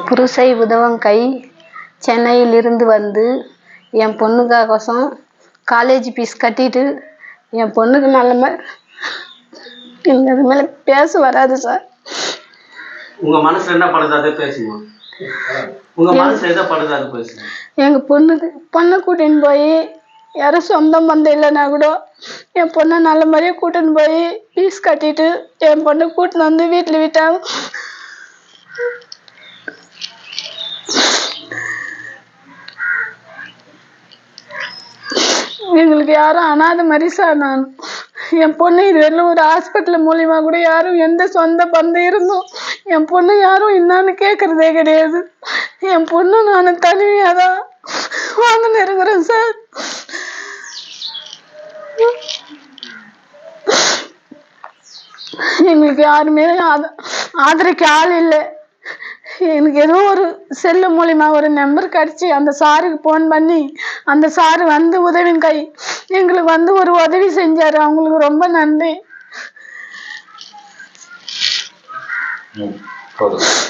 புருஷை உதவங்கை சென்னையிலிருந்து வந்து என் பொண்ணுக்காகோசம் college fees கட்டிட்டு என் பொண்ணுக்கு எனக்கு அது மேலே பேச வராது சார். உங்க மனசுல என்ன படுது அதை பேசுங்க. உங்க மனசுல எதை படுது அது பேசுங்க. எங்கள் பொண்ணை கூட்டின்னு போய் யாரும் சொந்தம் பந்தம் இல்லைன்னா கூட என் பொண்ணை நல்ல மாதிரியே கூட்டின்னு போய் ஃபீஸ் கட்டிட்டு என் பொண்ணை கூட்டின்னு வந்து வீட்டில் விட்டாங்க. எங்களுக்கு யாரும் அனாதை மாதிரி சார். நான் என் பொண்ணு இது வரலும் ஒரு ஹாஸ்பிட்டல் மூலியமா கூட யாரும் எந்த சொந்த பந்தம் இருந்தோம் என் பொண்ணு யாரும் என்னான்னு கேட்கறதே கிடையாது. என் பொண்ணு நான் தனியாக தான் வாழ்ந்துன்னு இருக்கிறேன் சார். எங்களுக்கு யாருமே ஆதரிக்க ஆள் இல்லை. எனக்கு ஏதோ ஒரு செல்லு மூலிமா ஒரு நம்பர் கிடச்சி அந்த சாருக்கு ஃபோன் பண்ணி அந்த சாரு வந்து உதவிங்கை எங்களுக்கு வந்து ஒரு உதவி செஞ்சார். அவங்களுக்கு ரொம்ப நன்றி.